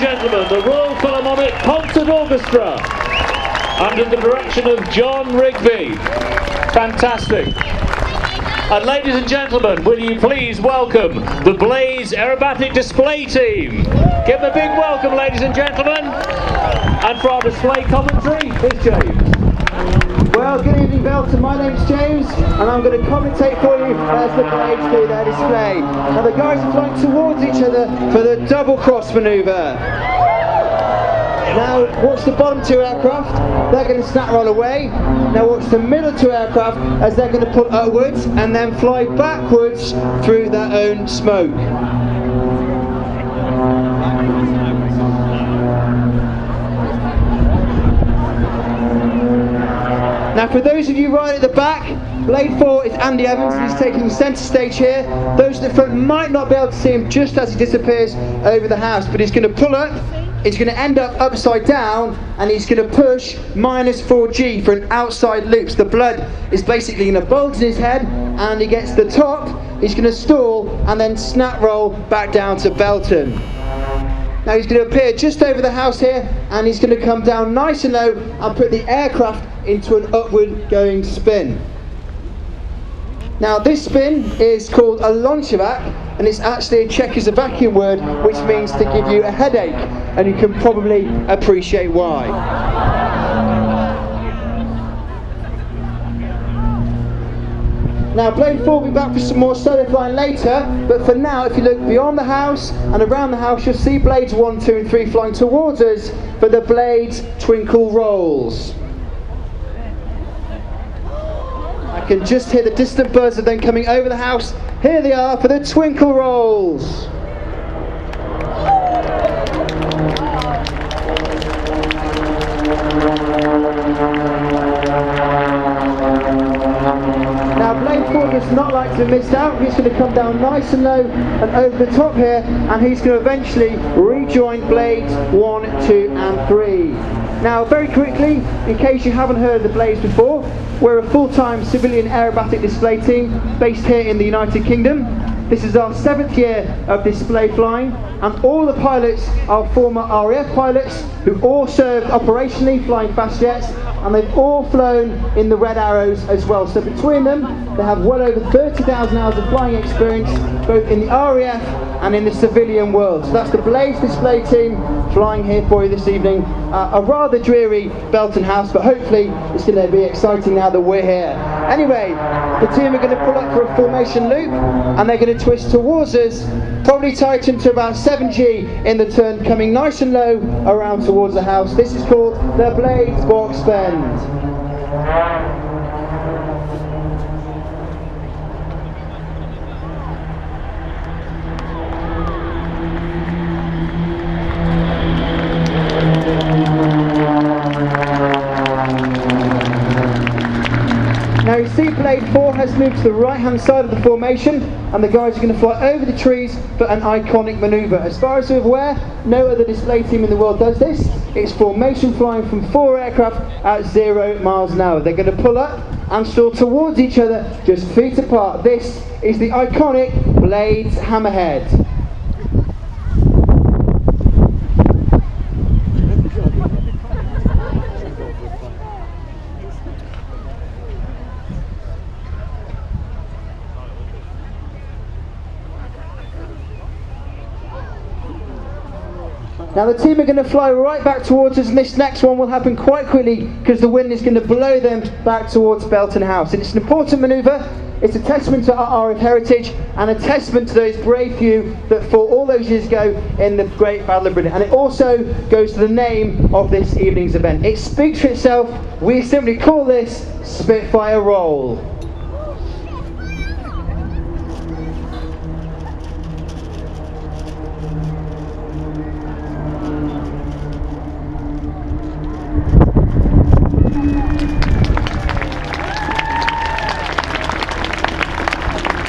gentlemen, the Royal Philharmonic Concert Orchestra, under the direction of John Rigby. Fantastic. And ladies and gentlemen, will you please welcome the Blaze Aerobatic Display Team. Give them a big welcome, ladies and gentlemen. And for our display commentary, here's James. Well, good evening, Belton. My name's James, and I'm going to commentate for you as the Blades do their display. Now, the guys are flying towards each other for the double cross manoeuvre. Now, watch the bottom two aircraft. They're going to snap roll away. Now, watch the middle two aircraft as they're going to pull upwards and then fly backwards through their own smoke. Now, for those of you right at the back, Blade 4 is Andy Evans, and he's taking centre stage here. Those at the front might not be able to see him just as he disappears over the house, but he's going to pull up, he's going to end up upside down, and he's going to push -4G for an outside loop. So the blood is basically going to bulge in his head, and he gets to the top, he's going to stall, and then snap roll back down to Belton. Now he's going to appear just over the house here, and he's going to come down nice and low and put the aircraft into an upward going spin. Now this spin is called a launchevac, and it's actually a Czechoslovakian word which means to give you a headache, and you can probably appreciate why. Now Blade 4 will be back for some more solo flying later, but for now, if you look beyond the house and around the house, you'll see Blades 1, 2 and 3 flying towards us for the Blades Twinkle Rolls. I can just hear the distant buzz of them coming over the house. Here they are for the Twinkle Rolls. Now Blade 4 does not like to be missed out. He's going to come down nice and low and over the top here, and he's going to eventually rejoin Blades 1, 2 and 3. Now very quickly, in case you haven't heard of the Blades before, we're a full-time civilian aerobatic display team based here in the United Kingdom. This is our 7th year of display flying, and all the pilots are former RAF pilots who all served operationally flying fast jets, and they've all flown in the Red Arrows as well. So between them, they have well over 30,000 hours of flying experience, both in the RAF and in the civilian world. So that's the Blaze display team flying here for you this evening. A rather dreary Belton House, but hopefully it's going to be exciting now that we're here. Anyway, the team are going to pull up for a formation loop, and they're going to twist towards us, probably tighten to about 7G in the turn, coming nice and low around towards the house. This is called the Blades Box Bend. Now you see Blade 4 has moved to the right hand side of the formation, and the guys are going to fly over the trees for an iconic manoeuvre. As far as we're aware, no other display team in the world does this. It's formation flying from 4 aircraft at 0 miles an hour. They're going to pull up and stall towards each other, just feet apart. This is the iconic Blades Hammerhead. Now the team are going to fly right back towards us, and this next one will happen quite quickly because the wind is going to blow them back towards Belton House. And it's an important manoeuvre. It's a testament to our RAF heritage and a testament to those brave few that fought all those years ago in the Great Battle of Britain. And it also goes to the name of this evening's event. It speaks for itself. We simply call this Spitfire Roll.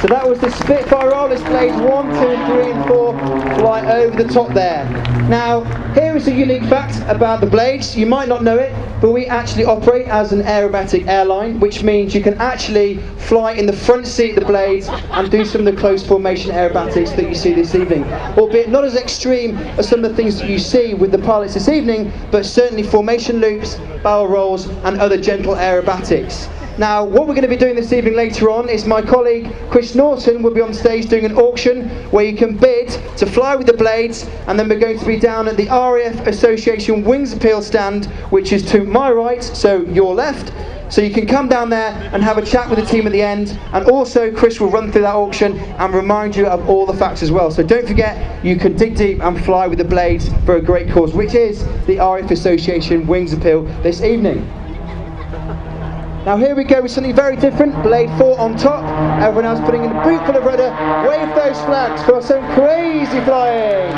So that was the Spitfire rollers, blades 1, 2, 3 and 4 fly over the top there. Now, here is a unique fact about the blades. You might not know it, but we actually operate as an aerobatic airline, which means you can actually fly in the front seat of the blades and do some of the close formation aerobatics that you see this evening. Albeit not as extreme as some of the things that you see with the pilots this evening, but certainly formation loops, barrel rolls and other gentle aerobatics. Now, what we're going to be doing this evening later on is my colleague Chris Norton will be on stage doing an auction where you can bid to fly with the blades, and then we're going to be down at the RAF Association Wings Appeal stand, which is to my right, so your left. So you can come down there and have a chat with the team at the end, and also Chris will run through that auction and remind you of all the facts as well. So don't forget, you can dig deep and fly with the blades for a great cause, which is the RAF Association Wings Appeal this evening. Now here we go with something very different, blade 4 on top, everyone else putting in a boot full of rudder, wave those flags for some crazy flying!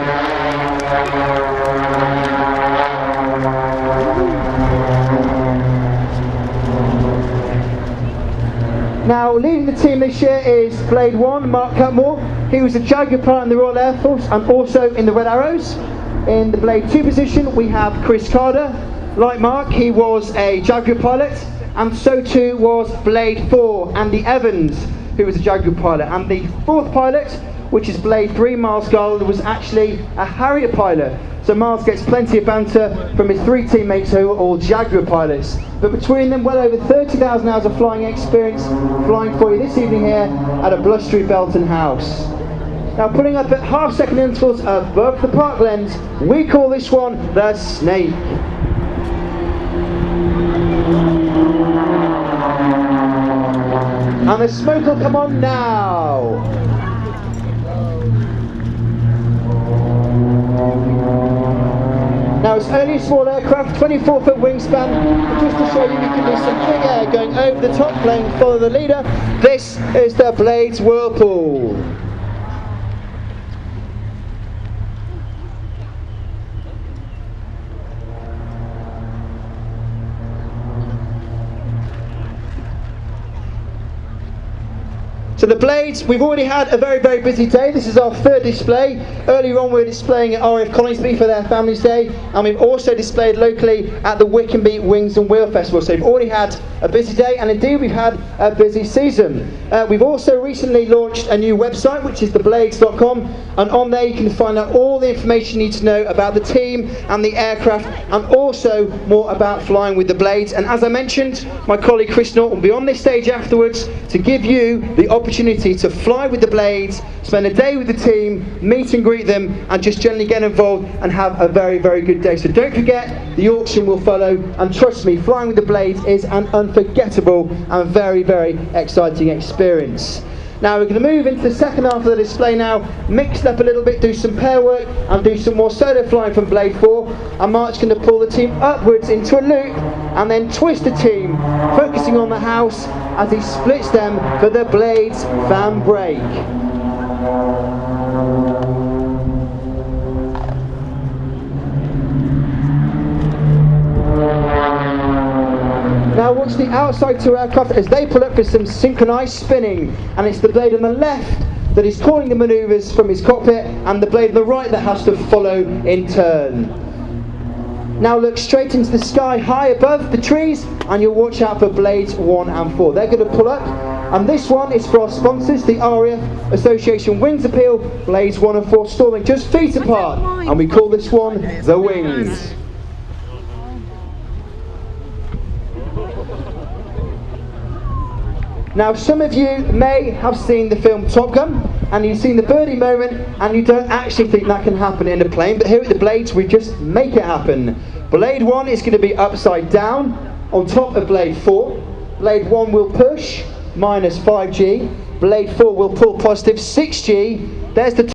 Now leading the team this year is blade 1, Mark Cutmore. He was a Jaguar pilot in the Royal Air Force and also in the Red Arrows. In the blade 2 position we have Chris Carter. Like Mark, he was a Jaguar pilot, and so too was blade 4, Andy Evans, who was a Jaguar pilot. And the 4th pilot, which is blade 3, Miles Gold, was actually a Harrier pilot. So Miles gets plenty of banter from his 3 teammates who are all Jaguar pilots. But between them, well over 30,000 hours of flying experience, flying for you this evening here at a blustery Belton House. Now pulling up at half-second intervals above the parklands, we call this one the Snake. And the smoke will come on now. Now it's only a small aircraft, 24-foot wingspan, but just to show you can do some big air going over the top plane, follow the leader. This is the Blades Whirlpool. So the blades, we've already had a very, very busy day. This is our 3rd display. Earlier on we were displaying at RAF Coningsby for their Families Day, and we've also displayed locally at the Wickenby Wings and Wheel Festival. So we've already had a busy day, and indeed we've had a busy season. We've also recently launched a new website, which is theblades.com, and on there you can find out all the information you need to know about the team and the aircraft, and also more about flying with the blades. And as I mentioned, my colleague Chris Norton will be on this stage afterwards to give you the opportunity to fly with the blades, spend a day with the team, meet and greet them, and just generally get involved and have a very, very good day. So don't forget, the auction will follow, and trust me, flying with the blades is an unforgettable and very, very exciting experience. Now we're going to move into the second half of the display now, mix it up a little bit, do some pair work and do some more solo flying from blade 4, and Mark's going to pull the team upwards into a loop and then twist the team, focusing on the house as he splits them for the blades fan break. Now watch the outside 2 aircraft as they pull up for some synchronised spinning, and it's the blade on the left that is calling the manoeuvres from his cockpit, and the blade on the right that has to follow in turn. Now look straight into the sky high above the trees, and you'll watch out for blades 1 and 4. They're going to pull up, and this one is for our sponsors, the RAF Association Wings Appeal, blades 1 and 4 stalling just feet apart, and we call this one the Wings. Now some of you may have seen the film Top Gun, and you've seen the birdie moment, and you don't actually think that can happen in a plane, but here at the Blades we just make it happen. Blade 1 is going to be upside down on top of blade 4. Blade 1 will push minus 5G, blade 4 will pull positive 6G. There's the